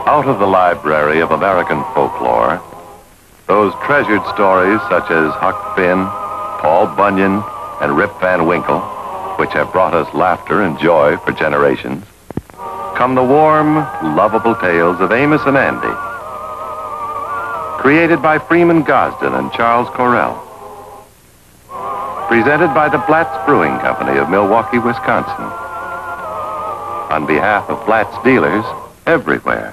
Out of the library of American folklore, those treasured stories such as Huck Finn, Paul Bunyan, and Rip Van Winkle, which have brought us laughter and joy for generations, come the warm, lovable tales of Amos and Andy, created by Freeman Gosden and Charles Correll, presented by the Blatz Brewing Company of Milwaukee, Wisconsin, on behalf of Blatz dealers everywhere.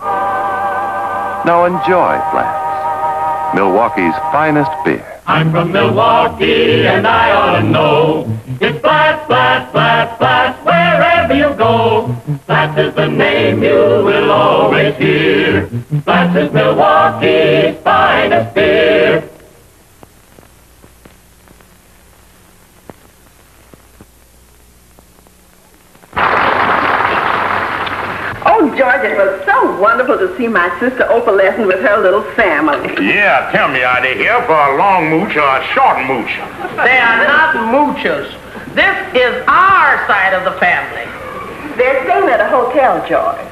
Now enjoy Blatz, Milwaukee's finest beer. I'm from Milwaukee and I ought to know. It's Blatz, Blatz, Blatz, Blatz, wherever you go. Blatz is the name you will always hear. Blatz is Milwaukee's finest beer. George, it was so wonderful to see my sister opalescent with her little family. Yeah, tell me, are they here for a long mooch or a short mooch? They are not moochers. This is our side of the family. They're staying at a hotel, George.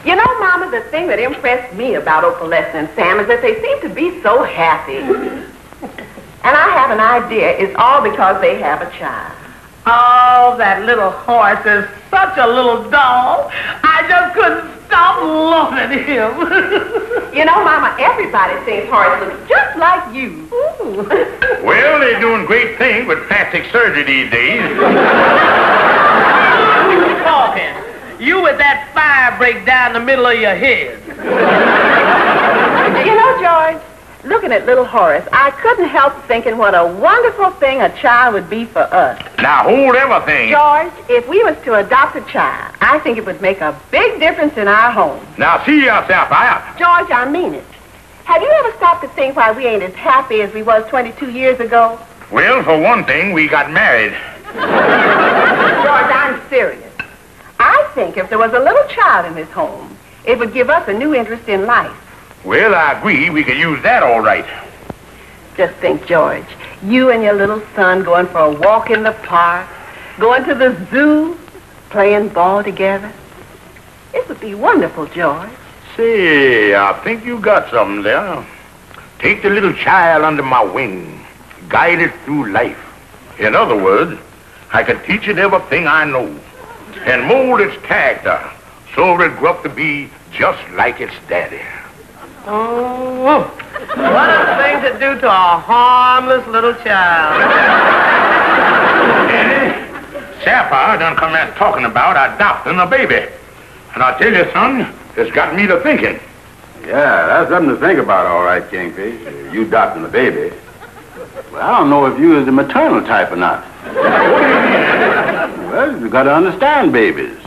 You know, Mama, the thing that impressed me about opalescent and Sam is that they seem to be so happy. And I have an idea it's all because they have a child. Oh, that little horse is such a little doll. I just couldn't stop loving him. You know, Mama, everybody thinks Horace looks just like you. Well, they're doing great things with plastic surgery these days. You talking. You with that fire break down the middle of your head. You know, George, looking at little Horace, I couldn't help thinking what a wonderful thing a child would be for us. Now, hold everything. George, if we was to adopt a child, I think it would make a big difference in our home. Now, see yourself out. George, I mean it. Have you ever stopped to think why we ain't as happy as we was 22 years ago? Well, for one thing, we got married. George, I'm serious. I think if there was a little child in this home, it would give us a new interest in life. Well, I agree. We could use that all right. Just think, George, you and your little son going for a walk in the park, going to the zoo, playing ball together. It would be wonderful, George. Say, I think you got something there. Take the little child under my wing, guide it through life. In other words, I can teach it everything I know and mold its character so it'll grow up to be just like its daddy. Oh, what a thing to do to a harmless little child. Annie, Sapphire done come out talking about adopting a baby. And I tell you, son, it's got me to thinking. Yeah, that's something to think about, all right, Kingfish. You adopting a baby. Well, I don't know if you is the maternal type or not. Well, you got to understand babies.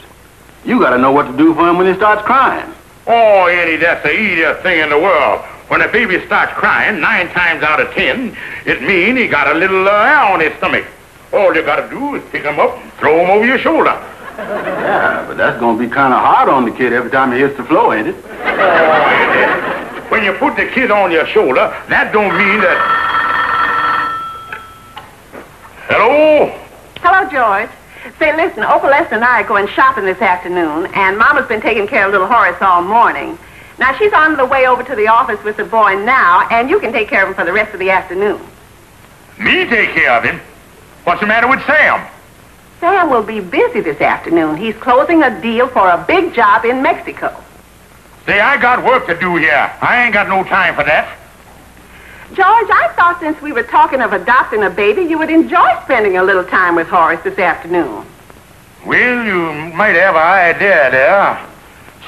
You got to know what to do for him when he starts crying. Oh, Eddie, that's the easiest thing in the world. When a baby starts crying, 9 times out of 10, it means he got a little air on his stomach. All you got to do is pick him up and throw him over your shoulder. Yeah, but that's going to be kind of hard on the kid every time he hits the floor, ain't it? Oh, Eddie, when you put the kid on your shoulder, that don't mean that... Hello? Hello, George. Say, listen, Opalescent and I are going shopping this afternoon, and Mama's been taking care of little Horace all morning. Now, she's on the way over to the office with the boy now, and you can take care of him for the rest of the afternoon. Me take care of him? What's the matter with Sam? Sam will be busy this afternoon. He's closing a deal for a big job in Mexico. Say, I got work to do here. I ain't got no time for that. George, I thought since we were talking of adopting a baby, you would enjoy spending a little time with Horace this afternoon. Well, you might have an idea there.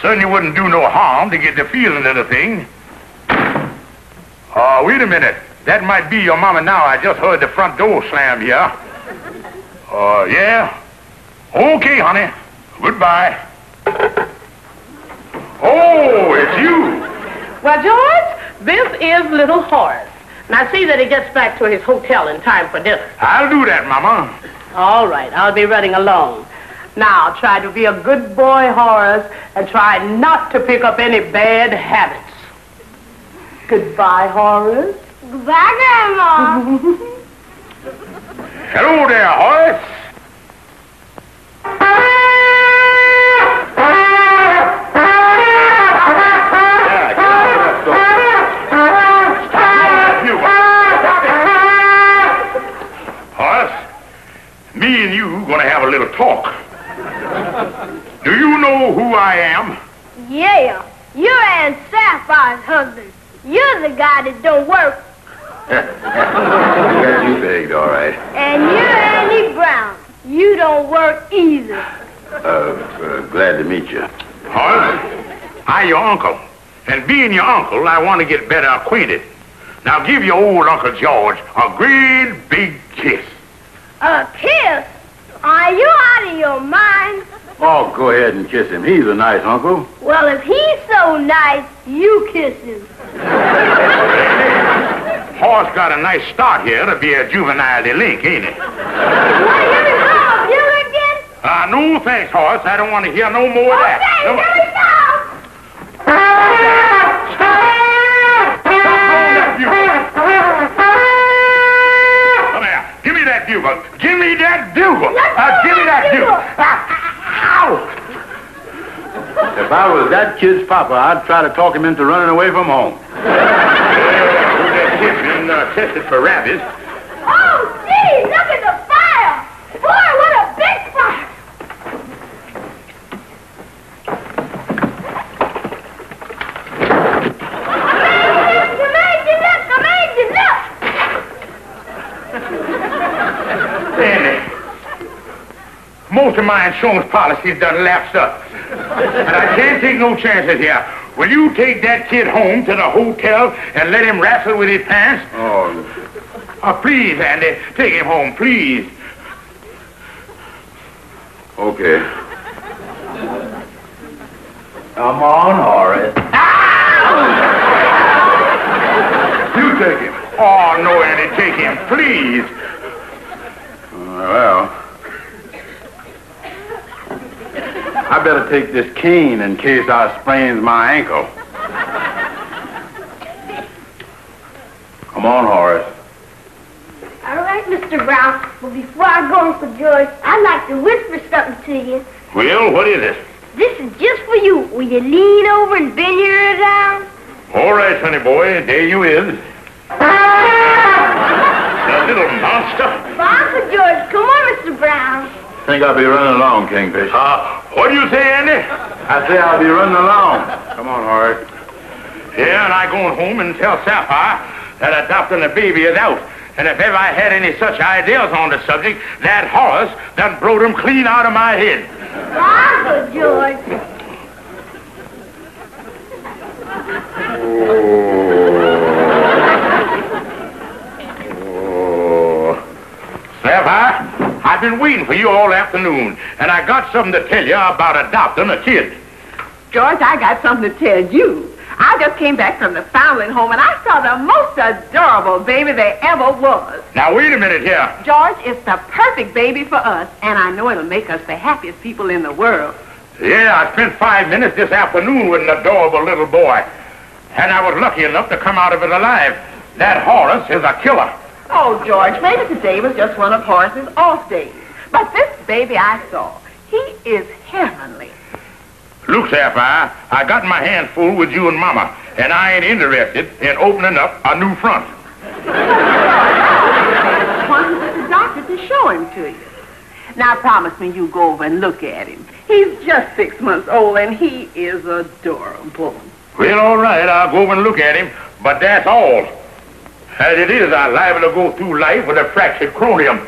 Certainly wouldn't do no harm to get the feeling of the thing. Wait a minute. That might be your mama now. I just heard the front door slam here. Yeah? Okay, honey. Goodbye. Oh, it's you. Well, George, this is little Horace. Now, see that he gets back to his hotel in time for dinner. I'll do that, Mama. All right, I'll be running along. Now, try to be a good boy, Horace, and try not to pick up any bad habits. Goodbye, Horace. Goodbye, Grandma. Hello there, Horace. Me and you gonna have a little talk. Do you know who I am? Yeah, you're Aunt Sapphire's husband. You're the guy that don't work. Got you pegged, all right. And you're Andy Brown. You don't work either. Glad to meet you. Horace, I'm your uncle. And being your uncle, I want to get better acquainted. Now give your old Uncle George a great big kiss. A kiss? Are you out of your mind? Oh, go ahead and kiss him. He's a nice uncle. Well, if he's so nice, you kiss him. Horace got a nice start here to be a juvenile delink, ain't he? You want to hear me call a bugle again? No thanks, Horace. I don't want to hear no more of that. Okay, Come on. here we go. Come here. Give me that bugle. Give me that bugle. Give me that bugle. Ow! If I was that kid's papa, I'd try to talk him into running away from home. That kid's been tested for rabies. Oh, gee, look at the fire. Boy, what a big fire. Sandy, most of my insurance policies done lapsed up. And I can't take no chances here. Will you take that kid home to the hotel and let him wrestle with his pants? Oh, Please, Andy, take him home, please. okay. Come on, Horace. You take him. Oh, no, Andy, take him, please. Well, I better take this cane in case I sprains my ankle. Come on, Horace. All right, Mr. Brown. But before I go, Uncle George, I'd like to whisper something to you. Well, what is it? This is just for you. Will you lean over and bend your ear down? All right, honey boy, there you is. That little monster. Uncle George, come on, Mr. Brown. Think I'll be running along, Kingfish. What do you say, Andy? I say I'll be running along. Come on, Horace. Yeah, and I going home and tell Sapphire that adopting a baby is out. And if ever I had any such ideas on the subject, that Horace done blowed them clean out of my head. Uncle George. Sapphire, I've been waiting for you all afternoon, and I got something to tell you about adopting a kid. George, I got something to tell you. I just came back from the foundling home, and I saw the most adorable baby there ever was. Now, wait a minute here. George, it's the perfect baby for us, and I know it'll make us the happiest people in the world. Yeah, I spent 5 minutes this afternoon with an adorable little boy, and I was lucky enough to come out of it alive. That Horace is a killer. Oh, George, maybe today was just one of Horace's off days. But this baby I saw, he is heavenly. Look, Sapphire, I got my hands full with you and Mama, and I ain't interested in opening up a new front. I wanted the doctor to show him to you. Now, promise me you go over and look at him. He's just 6 months old, and he is adorable. Well, all right, I'll go over and look at him, but that's all. As it is, I'm liable to go through life with a fractured cranium.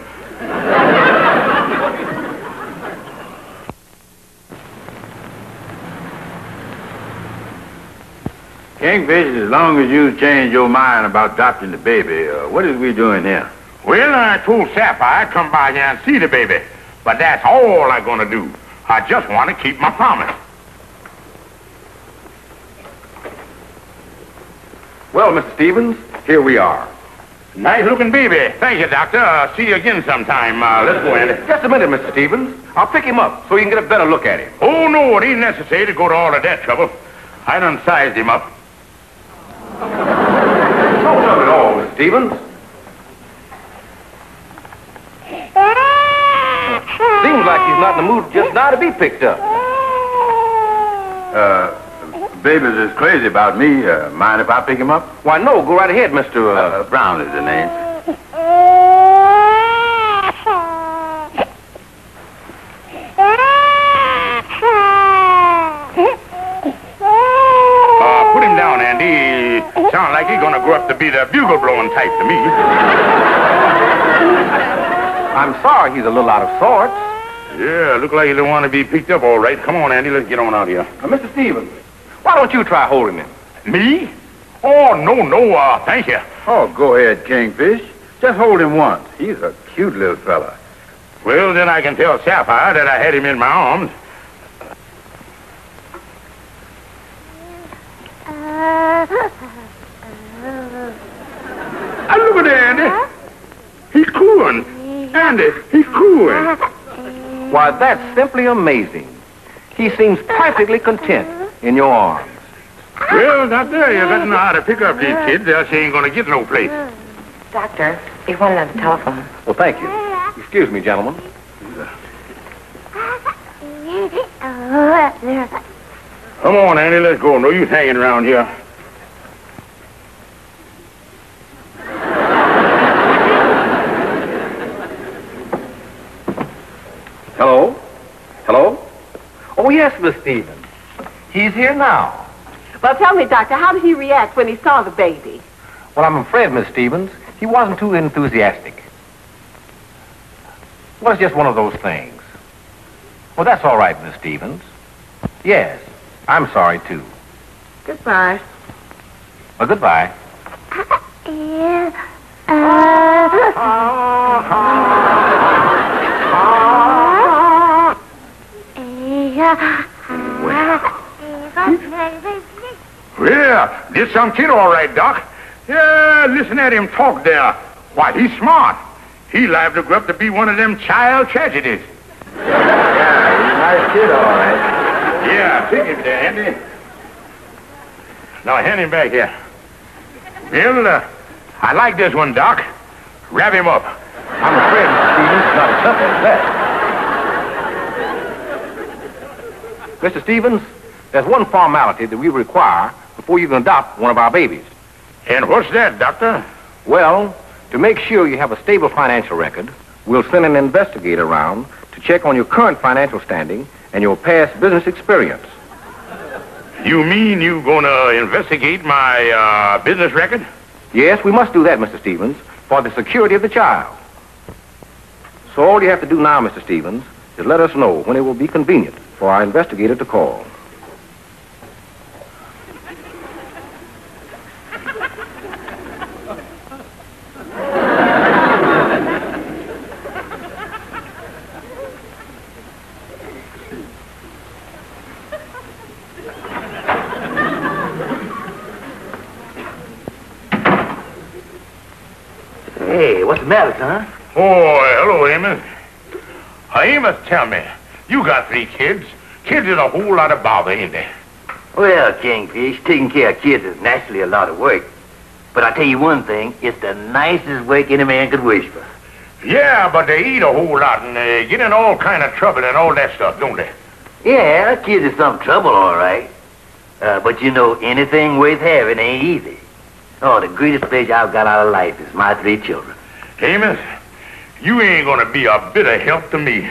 Kingfish, as long as you change your mind about adopting the baby, what is we doing here? Well, I told Sapphire I'd come by here and see the baby, but that's all I'm going to do. I just want to keep my promise. Well, Mr. Stevens, here we are. Nice-looking baby. Thank you, Doctor. See you again sometime. Let's go, Andy. Just a minute, Mr. Stevens. I'll pick him up so you can get a better look at him. Oh, no, it ain't necessary to go to all of that trouble. I done sized him up. No trouble at all, Mr. Stevens. Seems like he's not in the mood just now to be picked up. Baby's is crazy about me. Mind if I pick him up? Why, no, go right ahead, Mr. Brown is the name. sound like he's gonna grow up to be the bugle-blowing type to me. I'm sorry he's a little out of sorts. Yeah, look like he don't want to be picked up all right. Come on, Andy, let's get on out here. Mr. Stevens, why don't you try holding him? Me? Oh, no, thank you. Oh, go ahead, Kingfish. Just hold him once. He's a cute little fella. Well, then I can tell Sapphire that I had him in my arms. Look at that, Andy. He's cooing. Andy, he's cooing. Why, that's simply amazing. He seems perfectly content in your arms. Well, Doctor, you got to know how to pick up these kids, else you ain't going to get no place. Doctor, he wanted on the telephone. Well, thank you. Excuse me, gentlemen. Come on, Andy, let's go. No use hanging around here. Hello? Hello? Oh, yes, Miss Stevens. He's here now. Well, tell me, Doctor, how did he react when he saw the baby? Well, I'm afraid, Miss Stevens, he wasn't too enthusiastic. Well, it's just one of those things. Well, that's all right, Miss Stevens. Yes, I'm sorry, too. Goodbye. Well, goodbye. Well, this some kid all right, Doc. Yeah, listen at him talk there. Why, he's smart. He liable to grow up to be one of them child tragedies. Yeah, he's a nice kid, all right. Yeah, take him there, Andy. Now, hand him back here. Well, I like this one, Doc. Wrap him up. I'm afraid, Miss Stevens, it's not as simple as that. Mr. Stevens, there's one formality that we require before you can adopt one of our babies. And what's that, Doctor? Well, to make sure you have a stable financial record, we'll send an investigator around to check on your current financial standing and your past business experience. You mean you gonna investigate my business record? Yes, we must do that, Mr. Stevens, for the security of the child. So all you have to do now, Mr. Stevens, is let us know when it will be convenient for our investigator to call. Hey, what's the matter, son? Oh, hello, Amos. Amos, tell me, you got 3 kids. Kids is a whole lot of bother, ain't they? Well, Kingfish, taking care of kids is naturally a lot of work. But I tell you one thing, it's the nicest work any man could wish for. Yeah, but they eat a whole lot and they get in all kind of trouble and all that stuff, don't they? Yeah, kids is some trouble, all right. But you know, anything worth having ain't easy. Oh, the greatest pleasure I've got out of life is my 3 children. Amos, you ain't gonna be a bit of help to me.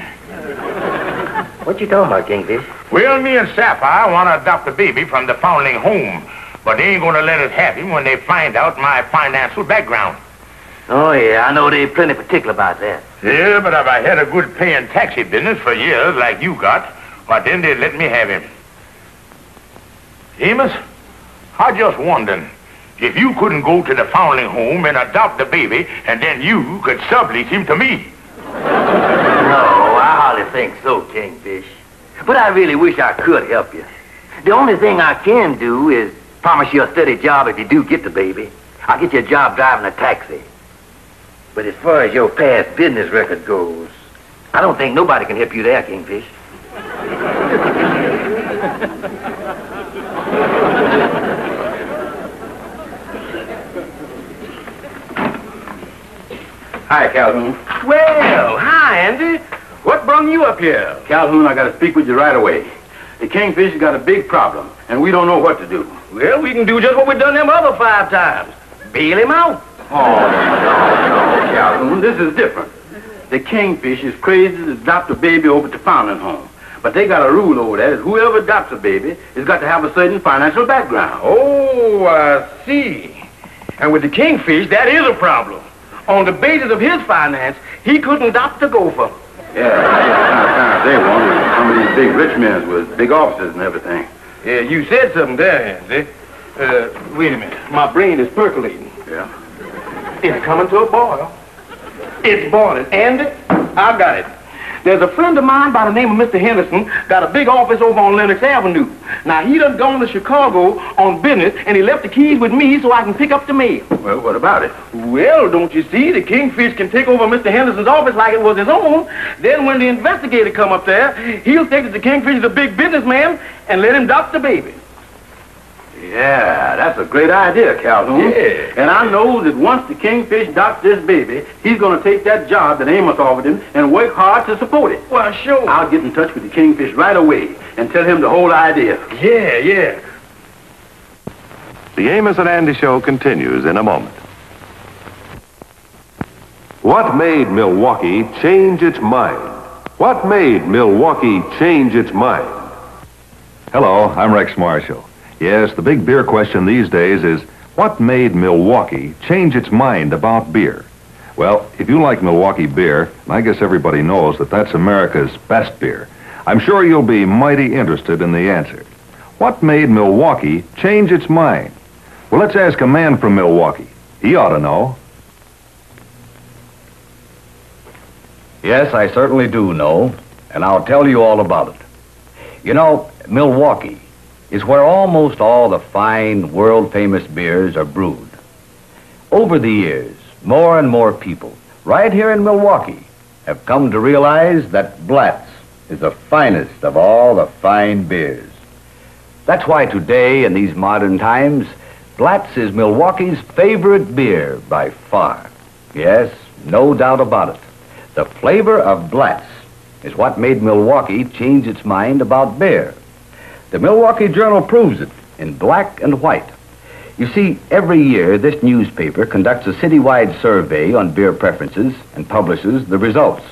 What you talking about, Kingfish? Well, me and Sapphire want to adopt a baby from the foundling home, but they ain't gonna let us have him when they find out my financial background. Oh, yeah, I know they're plenty particular about that. Yeah, but if I had a good paying taxi business for years like you got, why then they'd let me have him. Amos, I just wondering if you couldn't go to the foundling home and adopt the baby, and then you could sublease him to me. No, I hardly think so, Kingfish. But I really wish I could help you. The only thing I can do is promise you a steady job if you do get the baby. I'll get you a job driving a taxi. But as far as your past business record goes, I don't think nobody can help you there, Kingfish. Hi, Calhoun. Well, hi, Andy. What brung you up here? Calhoun, I got to speak with you right away. The Kingfish has got a big problem, and we don't know what to do. Well, we can do just what we've done them other 5 times. Bail him out. Oh, no, Calhoun, this is different. The Kingfish is crazy to adopt a baby over to foundling home. But they got a rule over there that whoever adopts a baby has got to have a certain financial background. Oh, I see. And with the Kingfish, that is a problem. On the basis of his finance, he couldn't adopt a gopher. Yeah, they want some of these big rich men with big offices and everything. Yeah, you said something there, see? Wait a minute. My brain is percolating. Yeah? It's coming to a boil. It's boiling. Andy, I got it. There's a friend of mine by the name of Mr. Henderson got a big office over on Lenox Avenue. Now, he done gone to Chicago on business, and he left the keys with me so I can pick up the mail. Well, what about it? Well, don't you see? The Kingfish can take over Mr. Henderson's office like it was his own. Then when the investigator come up there, he'll think that the Kingfish is a big businessman and let him adopt the baby. Yeah, that's a great idea, Calhoun. Yeah. And I know that once the Kingfish adopts this baby, he's going to take that job that Amos offered him and work hard to support it. Well, sure. I'll get in touch with the Kingfish right away and tell him the whole idea. Yeah. The Amos and Andy Show continues in a moment. What made Milwaukee change its mind? What made Milwaukee change its mind? Hello, I'm Rex Marshall. Yes, the big beer question these days is, what made Milwaukee change its mind about beer? Well, if you like Milwaukee beer, and I guess everybody knows that that's America's best beer, I'm sure you'll be mighty interested in the answer. What made Milwaukee change its mind? Well, let's ask a man from Milwaukee. He ought to know. Yes, I certainly do know, and I'll tell you all about it. You know, Milwaukee is where almost all the fine, world-famous beers are brewed. Over the years, more and more people, right here in Milwaukee, have come to realize that Blatz is the finest of all the fine beers. That's why today, in these modern times, Blatz is Milwaukee's favorite beer by far. Yes, no doubt about it. The flavor of Blatz is what made Milwaukee change its mind about beer. The Milwaukee Journal proves it in black and white. You see, every year this newspaper conducts a citywide survey on beer preferences and publishes the results.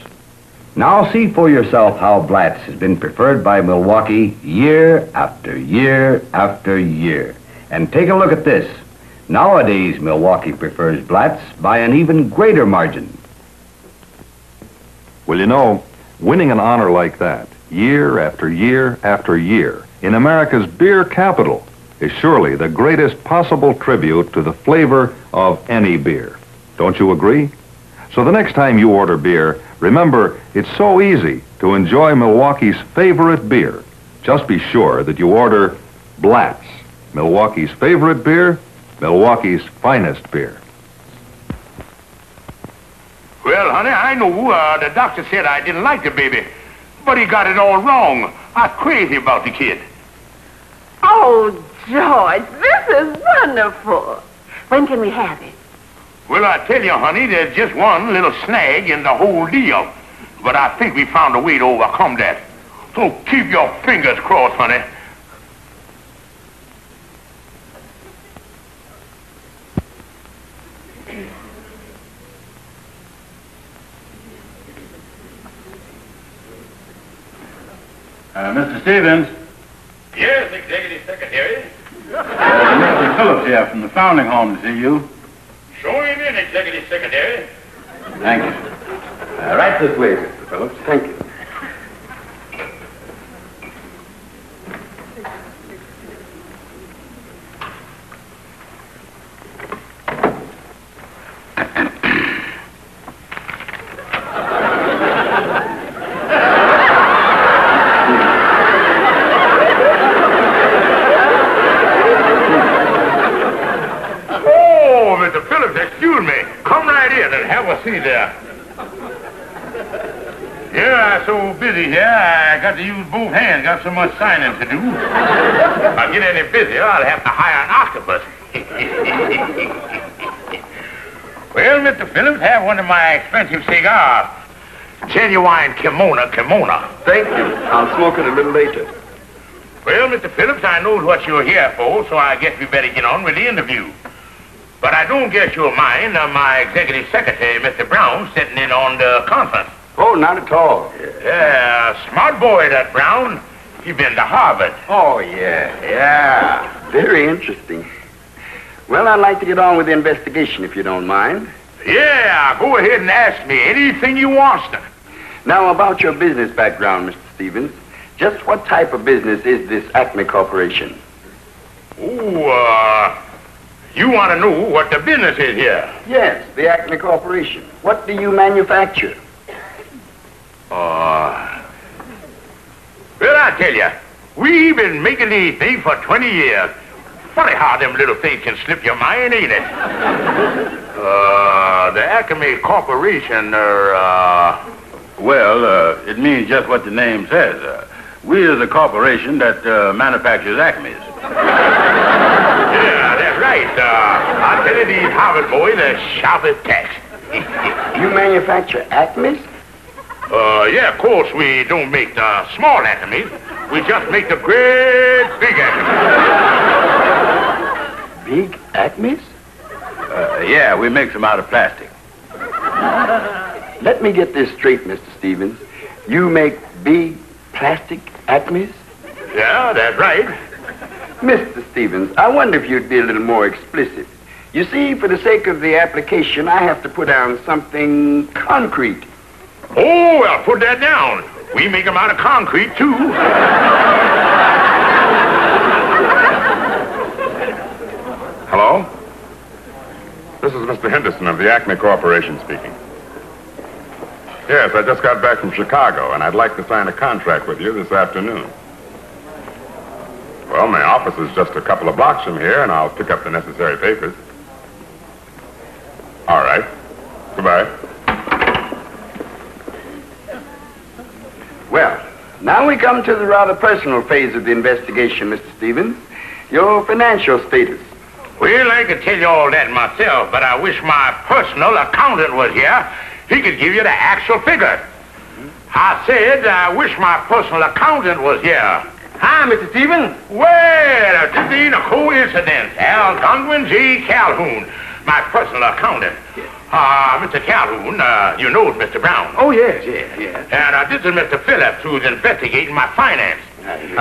Now see for yourself how Blatz has been preferred by Milwaukee year after year after year. And take a look at this. Nowadays, Milwaukee prefers Blatz by an even greater margin. Well, you know, winning an honor like that, year after year after year, in America's beer capital, is surely the greatest possible tribute to the flavor of any beer. Don't you agree? So the next time you order beer, remember, it's so easy to enjoy Milwaukee's favorite beer. Just be sure that you order Blatz, Milwaukee's favorite beer, Milwaukee's finest beer. Well, honey, I know the doctor said I didn't like the baby, but he got it all wrong. I'm crazy about the kid. Oh, George, this is wonderful. When can we have it? Well, I tell you, honey, there's just one little snag in the whole deal. But I think we found a way to overcome that. So keep your fingers crossed, honey. Mr. Stevens. Yes, Executive Secretary. Mr. Phillips here from the Foundling Home to see you. Show him in, Executive Secretary. Thank you. Right this way, Mr. Phillips. Thank you. See there. Yeah, I'm so busy here, I got to use both hands. Got so much signing to do. If I get any busier, I'll have to hire an octopus. Well, Mr. Phillips, have one of my expensive cigars. Genuine Kimona. Thank you. I'll smoke it a little later. Well, Mr. Phillips, I know what you're here for, so I guess we better get on with the interview. But I don't guess you'll mind my executive secretary, Mr. Brown, sitting in on the conference. Oh, not at all. Yeah, smart boy, that Brown. He been to Harvard. Oh, yeah. Very interesting. Well, I'd like to get on with the investigation, if you don't mind. Yeah, go ahead and ask me anything you want, sir. Now, about your business background, Mr. Stevens, just what type of business is this Acme Corporation? Oh, you want to know what the business is here? Yes, the Acme Corporation. What do you manufacture? Well, I tell you, we've been making these things for 20 years. Funny how them little things can slip your mind, ain't it? The Acme Corporation, Well, it means just what the name says. We is a corporation that manufactures Acmes. Yeah, that's right. I tell you, these Harvard boys are sharp as tacks. You manufacture Acmes? Yeah, of course, we don't make the small Acmes. We just make the great big Acmes. Big Acmes? Yeah, we make them out of plastic. Let me get this straight, Mr. Stevens. You make big plastic Acmes? Yeah, that's right. Mr. Stevens, I wonder if you'd be a little more explicit. You see, for the sake of the application, I have to put down something concrete. Oh, well, put that down. We make them out of concrete, too. Hello? This is Mr. Henderson of the Acme Corporation speaking. Yes, I just got back from Chicago, and I'd like to sign a contract with you this afternoon. Well, my office is just a couple of blocks from here, and I'll pick up the necessary papers. All right. Goodbye. Well, now we come to the rather personal phase of the investigation, Mr. Stevens. Your financial status. Well, I could tell you all that myself, but I wish my personal accountant was here. He could give you the actual figure. I said I wish my personal accountant was here. Hi, Mr. Stevens. Well, this ain't a coincidence. Algonquin J. Calhoun, my personal accountant. Mr. Calhoun, you know Mr. Brown. Oh, yes. And this is Mr. Phillips, who's investigating my finance.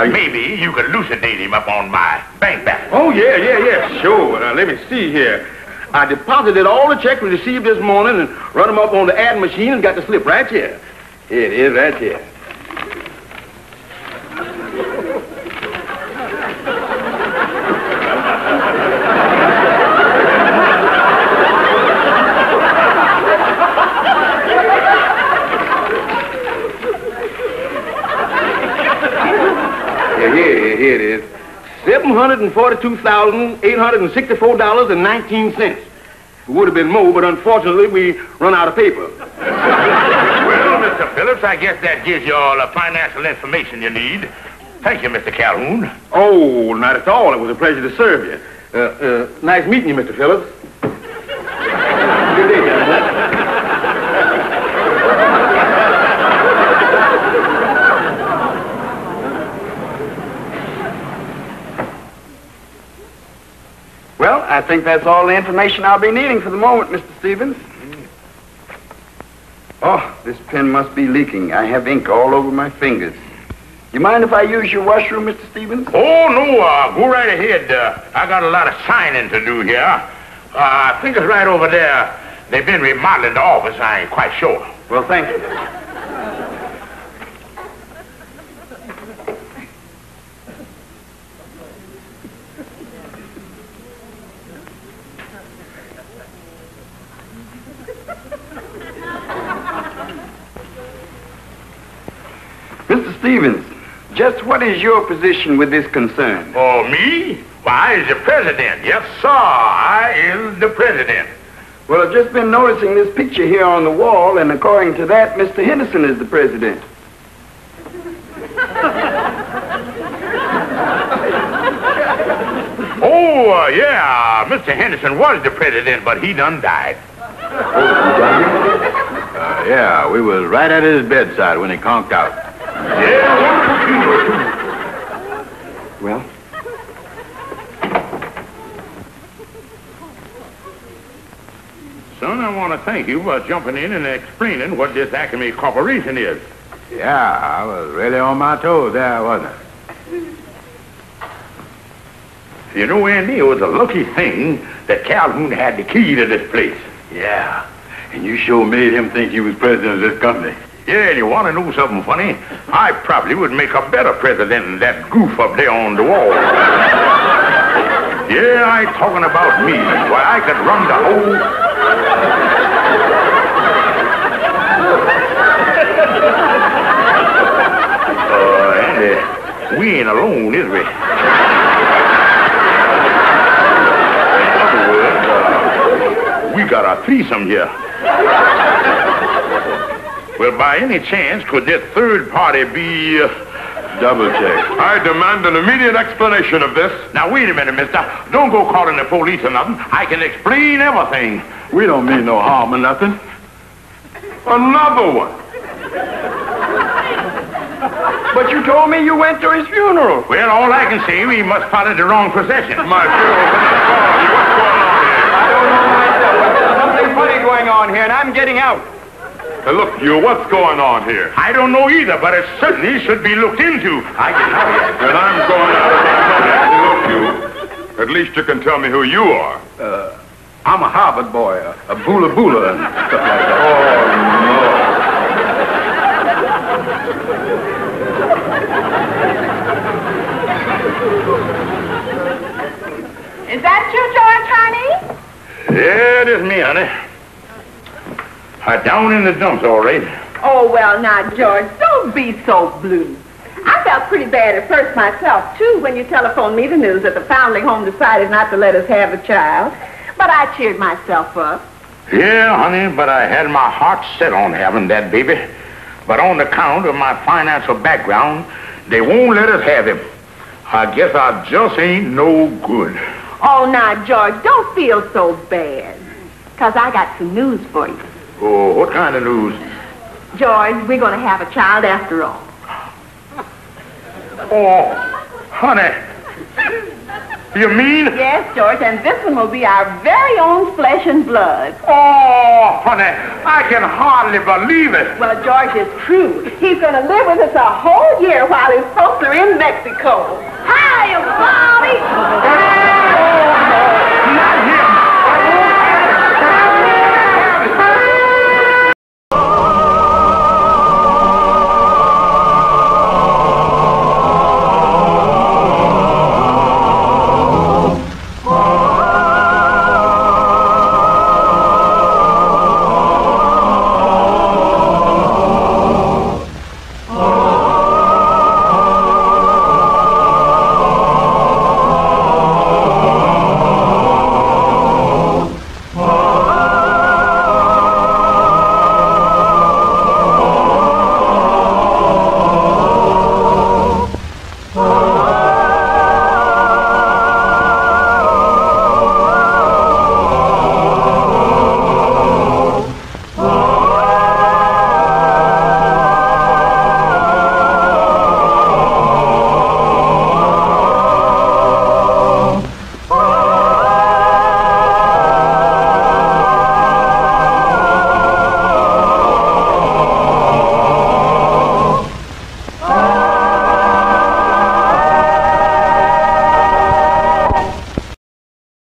Maybe you could elucidate him up on my bank balance. Oh, yeah. Sure. Let me see here. I deposited all the checks we received this morning and run them up on the ad machine and got the slip right here. Here it is, right here. Here it is. $742,864.19. It would have been more, but unfortunately we run out of paper. Well, Mr. Phillips, I guess that gives you all the financial information you need. Thank you, Mr. Calhoun. Oh, not at all. It was a pleasure to serve you. Nice meeting you, Mr. Phillips. Good day, gentlemen. Well, I think that's all the information I'll be needing for the moment, Mr. Stevens. Oh, this pen must be leaking. I have ink all over my fingers. You mind if I use your washroom, Mr. Stevens? Oh, no, go right ahead. I got a lot of signing to do here. I think it's right over there. They've been remodeling the office. I ain't quite sure. Well, thank you. Mr. Stevens, just what is your position with this concern? Oh, me? Why, I is the president. Yes, sir, I is the president. Well, I've just been noticing this picture here on the wall, and according to that, Mr. Henderson is the president. Oh, yeah, Mr. Henderson was the president, but he done died. Yeah, we was right at his bedside when he conked out. Well? Son, I want to thank you for jumping in and explaining what this Acme Corporation is. Yeah, I was really on my toes there, wasn't I? You know, Andy, it was a lucky thing that Calhoun had the key to this place. Yeah. And you sure made him think he was president of this company. Yeah, and you want to know something funny? I probably would make a better president than that goof up there on the wall. Yeah, I ain't talking about me. Why, I could run the whole... Andy, we ain't alone, is we? In other words, we got a threesome here. Well, by any chance, could this third party be... Double check. I demand an immediate explanation of this. Now, wait a minute, mister. Don't go calling the police or nothing. I can explain everything. We don't mean no harm or nothing. Another one. But you told me you went to his funeral. Well, all I can say, we must follow the wrong procession. My funeral's in authority. What's going on here? I don't know myself, but there's something funny going on here, and I'm getting out. Look, you, what's going on here? I don't know either, but it certainly should be looked into. I can tell you. And I'm going out of my money. Look, you, at least you can tell me who you are. I'm a Harvard boy, a boola boola and stuff like that. Oh, Is that you, George, honey? Yeah, it is me, honey. Down in the dumps, all right. Oh, well, now, George, don't be so blue. I felt pretty bad at first myself, too, when you telephoned me the news that the foundling home decided not to let us have a child. But I cheered myself up. Yeah, honey, but I had my heart set on having that baby. But on account of my financial background, they won't let us have him. I guess I just ain't no good. Oh, now, George, don't feel so bad. 'Cause I got some news for you. Oh, what kind of news? George, we're going to have a child after all. Oh, honey. You mean? Yes, George, and this one will be our very own flesh and blood. Oh, honey, I can hardly believe it. Well, George, it's true. He's going to live with us a whole year while his folks are in Mexico. Hi, Bobby!